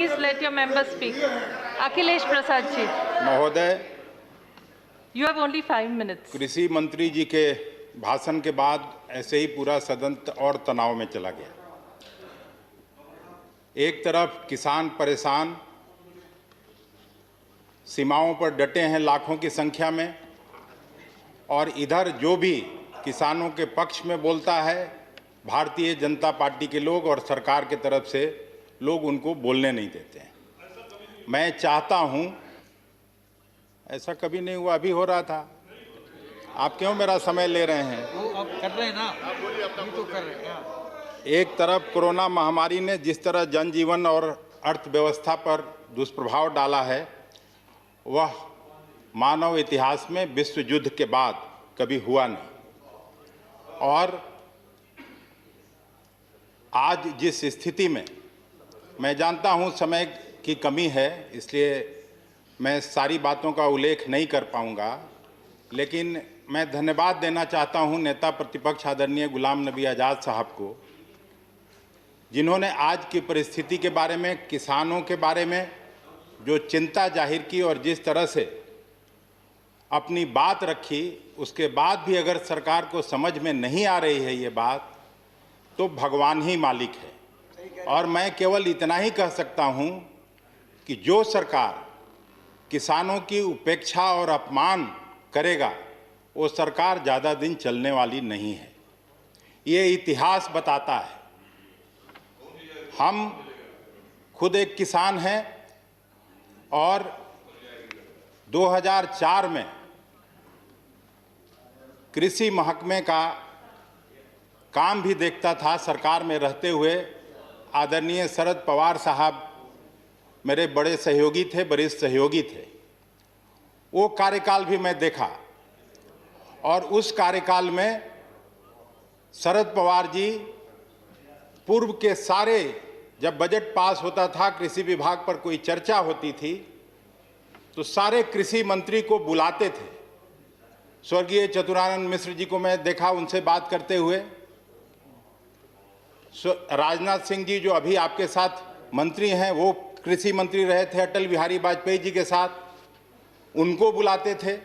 Please let your member speak. Akhilesh Prasad ji, महोदय, you have only 5 minutes. कृषि मंत्री जी के भाषण के बाद ऐसे ही पूरा सदन और तनाव में चला गया। एक तरफ किसान परेशान, सीमाओं पर डटे हैं लाखों की संख्या में, और इधर जो भी किसानों के पक्ष में बोलता है, भारतीय जनता पार्टी के लोग और सरकार के तरफ से लोग उनको बोलने नहीं देते हैं। मैं चाहता हूं, ऐसा कभी नहीं हुआ, अभी हो रहा था। आप क्यों मेरा समय ले रहे हैं? वो आप कर रहे हैं ना, आप बोलिए, आप तो कर रहे हैं। एक तरफ कोरोना महामारी ने जिस तरह जनजीवन और अर्थव्यवस्था पर दुष्प्रभाव डाला है, वह मानव इतिहास में विश्व युद्ध के बाद कभी हुआ नहीं। और आज जिस स्थिति में, मैं जानता हूं समय की कमी है, इसलिए मैं सारी बातों का उल्लेख नहीं कर पाऊंगा, लेकिन मैं धन्यवाद देना चाहता हूं नेता प्रतिपक्ष आदरणीय गुलाम नबी आज़ाद साहब को, जिन्होंने आज की परिस्थिति के बारे में, किसानों के बारे में जो चिंता जाहिर की और जिस तरह से अपनी बात रखी, उसके बाद भी अगर सरकार को समझ में नहीं आ रही है ये बात, तो भगवान ही मालिक है। और मैं केवल इतना ही कह सकता हूं कि जो सरकार किसानों की उपेक्षा और अपमान करेगा, वो सरकार ज़्यादा दिन चलने वाली नहीं है। ये इतिहास बताता है। हम खुद एक किसान हैं और 2004 में कृषि महकमे का काम भी देखता था। सरकार में रहते हुए आदरणीय शरद पवार साहब मेरे बड़े सहयोगी थे, वरिष्ठ सहयोगी थे। वो कार्यकाल भी मैं देखा, और उस कार्यकाल में शरद पवार जी पूर्व के सारे, जब बजट पास होता था, कृषि विभाग पर कोई चर्चा होती थी, तो सारे कृषि मंत्री को बुलाते थे। स्वर्गीय चतुरानंद मिश्र जी को मैं देखा उनसे बात करते हुए। राजनाथ सिंह जी जो अभी आपके साथ मंत्री हैं, वो कृषि मंत्री रहे थे अटल बिहारी वाजपेयी जी के साथ, उनको बुलाते थे।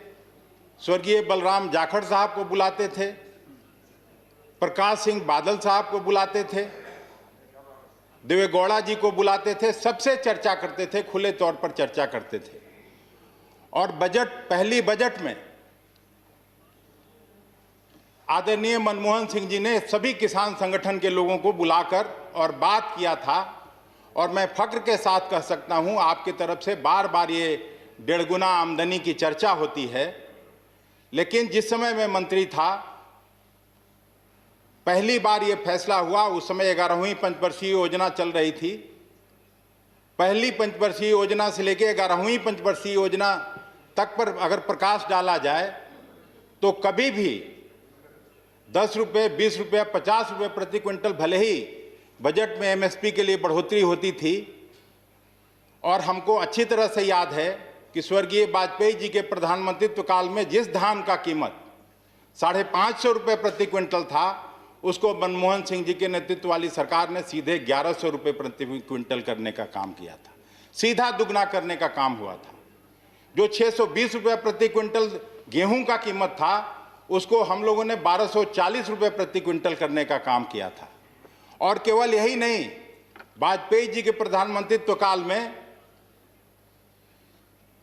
स्वर्गीय बलराम जाखड़ साहब को बुलाते थे, प्रकाश सिंह बादल साहब को बुलाते थे, देवेगौड़ा जी को बुलाते थे। सबसे चर्चा करते थे, खुले तौर पर चर्चा करते थे। और पहली बजट में आदरणीय मनमोहन सिंह जी ने सभी किसान संगठन के लोगों को बुलाकर और बात किया था। और मैं फक्र के साथ कह सकता हूं, आपकी तरफ से बार बार ये 1.5 गुना आमदनी की चर्चा होती है, लेकिन जिस समय मैं मंत्री था, पहली बार ये फैसला हुआ। उस समय 11वीं पंचवर्षीय योजना चल रही थी। पहली पंचवर्षीय योजना से लेकर 11वीं पंचवर्षीय योजना तक पर अगर प्रकाश डाला जाए, तो कभी भी 10 रुपये, 20 रुपये, 50 रुपये प्रति क्विंटल भले ही बजट में एमएसपी के लिए बढ़ोतरी होती थी। और हमको अच्छी तरह से याद है कि स्वर्गीय वाजपेयी जी के प्रधानमंत्रित्व काल में जिस धान का कीमत 550 रुपये प्रति क्विंटल था, उसको मनमोहन सिंह जी के नेतृत्व वाली सरकार ने सीधे 1100 रुपये प्रति क्विंटल करने का काम किया था। सीधा दुगना करने का काम हुआ था। जो 620 रुपये प्रति क्विंटल गेहूं का कीमत था, उसको हम लोगों ने 1240 रुपये प्रति क्विंटल करने का काम किया था। और केवल यही नहीं, वाजपेयी जी के प्रधानमंत्रित्व काल में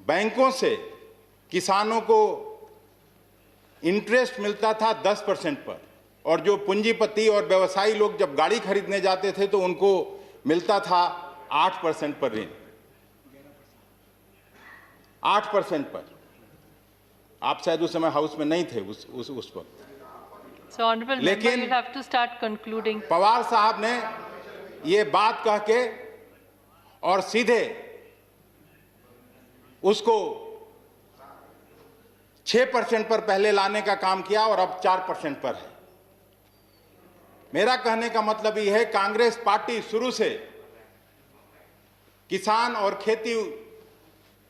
बैंकों से किसानों को इंटरेस्ट मिलता था 10% पर, और जो पूंजीपति और व्यवसायी लोग जब गाड़ी खरीदने जाते थे तो उनको मिलता था 8% पर ऋण। 8% पर। आप शायद उस समय हाउस में नहीं थे उस वक्त। So honorable member, you'll have to start concluding. Pawar साहब ने ये बात कह के और सीधे उसको 6% पर पहले लाने का काम किया, और अब 4% पर है। मेरा कहने का मतलब ये है, कांग्रेस पार्टी शुरू से किसान और खेती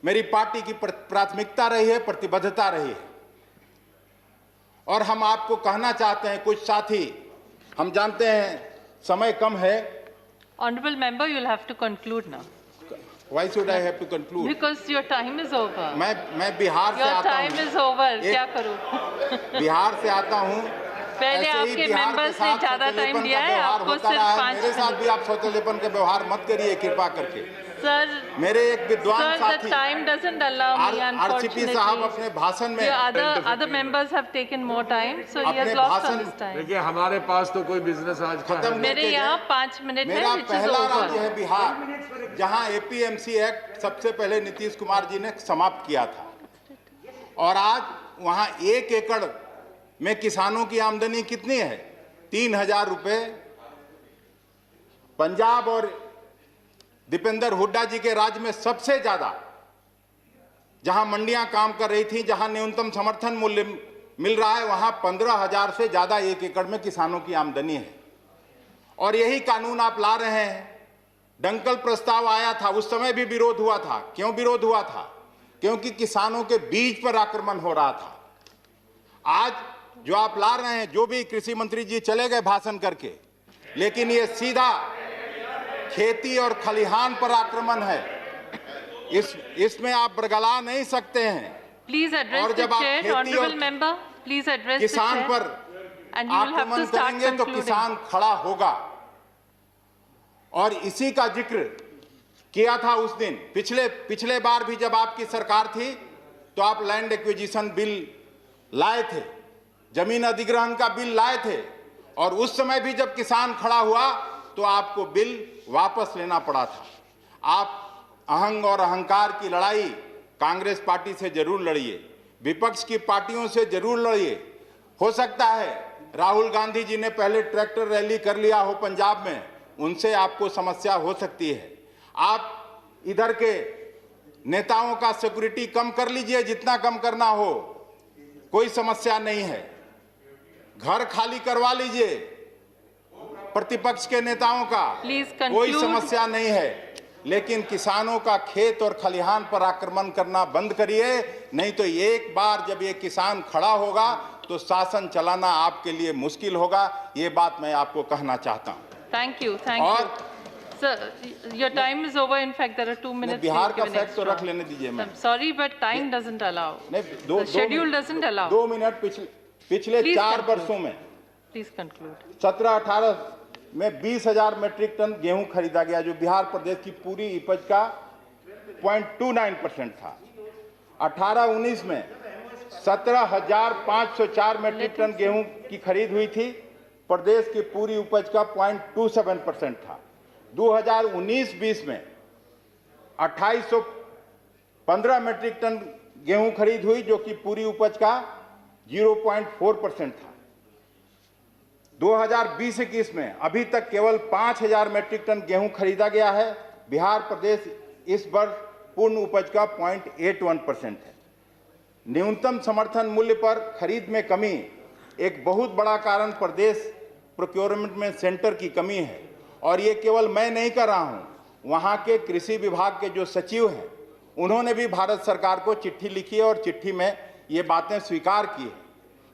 मेरी पार्टी की प्राथमिकता रही है, प्रतिबद्धता रही है। और हम आपको कहना चाहते हैं, कुछ साथी, हम जानते हैं समय कम है। Honorable member, you'll have to conclude now. Why should I have to conclude? Because your time is over. मैं बिहार से Your आता time हूँ, is over. क्या करूँ? बिहार से आता हूँ। पहले ऐसे ही आपके बिहार के members ने साथ ज़्यादा सौतेलेपन time का दिया है, व्यवहार आपको होता सिर्फ रहा है। 5 मेरे साथ मिनट। भी आप सौतेलेपन का व्यवहार मत करिए कृपा करके। Sir, मेरे एक विद्वान sir, the साथी time doesn't allow me, RCP साहब unfortunately. अपने भाषण में The other members have taken more time, so he has अपने lost on भाषण- his time. देखिए हमारे पास तो कोई बिजनेस आज का है खत्म नहीं। मेरे करके यहाँ गए। 5 मिनट है, मेरा which is पहला राज्य over. है बिहार, जहां एपीएमसी एक्ट सबसे पहले नीतीश कुमार जी ने समाप्त किया था, और आज वहां 1 एकड़ में किसानों की आमदनी कितनी है? 3,000 रुपए। पंजाब और दीपेंद्र हुड्डा जी के राज्य में सबसे ज्यादा, जहां मंडियां काम कर रही थी, जहां न्यूनतम समर्थन मूल्य मिल रहा है, वहां 15,000 से ज्यादा 1 एकड़ में किसानों की आमदनी है। और यही कानून आप ला रहे हैं। डंकल प्रस्ताव आया था, उस समय भी विरोध हुआ था। क्यों विरोध हुआ था? क्योंकि किसानों के बीज पर आक्रमण हो रहा था। आज जो आप ला रहे हैं, जो भी कृषि मंत्री जी चले गए भाषण करके, लेकिन ये सीधा खेती और खलिहान पर आक्रमण है। इसमें आप बरगला नहीं सकते हैं। Please address और the जब आप chair, खेती honorable और member. Please address the किसान chair. पर And you will have आक्रमण to start करेंगे तो concluding. किसान खड़ा होगा। और इसी का जिक्र किया था उस दिन। पिछले बार भी जब आपकी सरकार थी तो आप लैंड एक्विजिशन बिल लाए थे, जमीन अधिग्रहण का बिल लाए थे, और उस समय भी जब किसान खड़ा हुआ तो आपको बिल वापस लेना पड़ा था। आप अहंग और अहंकार की लड़ाई कांग्रेस पार्टी से जरूर लड़िए, विपक्ष की पार्टियों से जरूर लड़िए। हो सकता है राहुल गांधी जी ने पहले ट्रैक्टर रैली कर लिया हो पंजाब में, उनसे आपको समस्या हो सकती है। आप इधर के नेताओं का सिक्योरिटी कम कर लीजिए, जितना कम करना हो, कोई समस्या नहीं है। घर खाली करवा लीजिए प्रतिपक्ष के नेताओं का, Please कोई conclude. समस्या नहीं है। लेकिन किसानों का खेत और खलिहान पर आक्रमण करना बंद करिए, नहीं तो एक बार जब ये किसान खड़ा होगा तो शासन चलाना आपके लिए मुश्किल होगा। ये बात मैं आपको कहना चाहता हूं। Thank you, thank और you. Sir, your time is over. In fact, there are 2 minutes. Bihar left का given फैक्ट तो extra. रख लेने दीजिए। मैं I'm sorry, but time doesn't allow. नहीं, The schedule doesn't allow. 2 minute पिछले Please 4 conclude. वर्षों में Please conclude. 17-18 में 20,000 मेट्रिक टन गेहूं खरीदा गया, जो बिहार प्रदेश की पूरी उपज का 0.29% था। 18-19 में 17,504 मेट्रिक टन गेहूं की खरीद हुई थी, प्रदेश की पूरी उपज का 0.27% था। 2019-20 में 2,815 मेट्रिक टन गेहूं खरीद हुई, जो कि पूरी उपज का 0.4% था। 2020-21 में अभी तक केवल 5,000 मेट्रिक टन गेहूं खरीदा गया है। बिहार प्रदेश इस वर्ष पूर्ण उपज का 0.81% है। न्यूनतम समर्थन मूल्य पर खरीद में कमी एक बहुत बड़ा कारण प्रदेश प्रोक्योरमेंट में सेंटर की कमी है। और ये केवल मैं नहीं कर रहा हूं, वहां के कृषि विभाग के जो सचिव हैं, उन्होंने भी भारत सरकार को चिट्ठी लिखी है और चिट्ठी में ये बातें स्वीकार की है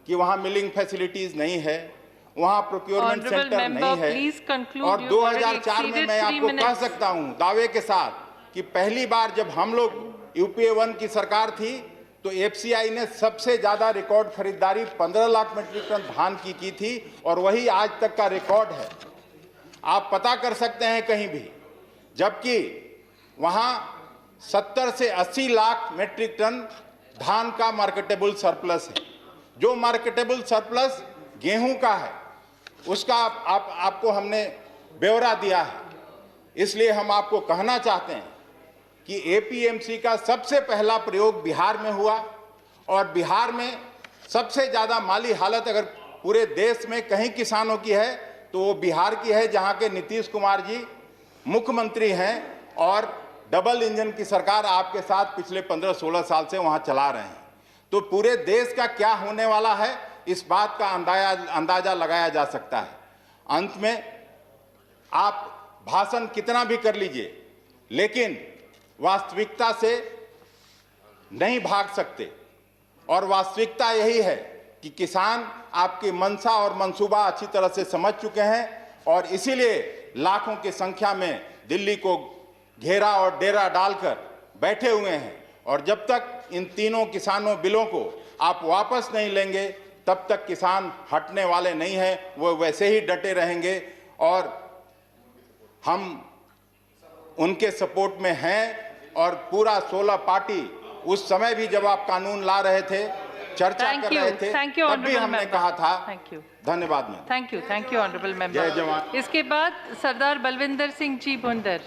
कि वहां मिलिंग फैसिलिटीज नहीं है, वहां प्रोक्योरमेंट Honorable सेंटर member, नहीं है। please conclude. और You've already 2004 में exceeded मैं 3 आपको कह minutes. सकता हूं दावे के साथ कि पहली बार जब हम लोग यूपीए 1 की सरकार थी तो एफसीआई ने सबसे ज्यादा रिकॉर्ड खरीदारी 15 लाख मेट्रिक टन धान की थी, और वही आज तक का रिकॉर्ड है। आप पता कर सकते हैं कहीं भी, जबकि वहां 70 से 80 लाख मेट्रिक टन धान का मार्केटेबल सरप्लस है। जो मार्केटेबल सरप्लस गेहूं का है, उसका आपको हमने ब्यौरा दिया है। इसलिए हम आपको कहना चाहते हैं कि एपीएमसी का सबसे पहला प्रयोग बिहार में हुआ, और बिहार में सबसे ज़्यादा माली हालत अगर पूरे देश में कहीं किसानों की है तो वो बिहार की है, जहाँ के नीतीश कुमार जी मुख्यमंत्री हैं और डबल इंजन की सरकार आपके साथ पिछले 15-16 साल से वहाँ चला रहे हैं। तो पूरे देश का क्या होने वाला है, इस बात का अंदाजा लगाया जा सकता है। अंत में आप भाषण कितना भी कर लीजिए, लेकिन वास्तविकता से नहीं भाग सकते, और वास्तविकता यही है कि किसान आपकी मंशा और मंसूबा अच्छी तरह से समझ चुके हैं, और इसीलिए लाखों की संख्या में दिल्ली को घेरा और डेरा डालकर बैठे हुए हैं और जब तक इन तीनों किसानों बिलों को आप वापस नहीं लेंगे तब तक किसान हटने वाले नहीं हैं, वो वैसे ही डटे रहेंगे और हम उनके सपोर्ट में हैं। और पूरा 16 पार्टी उस समय भी जब आप कानून ला रहे थे, चर्चा कर रहे थे, तब भी हमने कहा था। धन्यवाद ma'am. Thank you honourable member. जय जवान। इसके बाद सरदार बलविंदर सिंह जी भुंडर।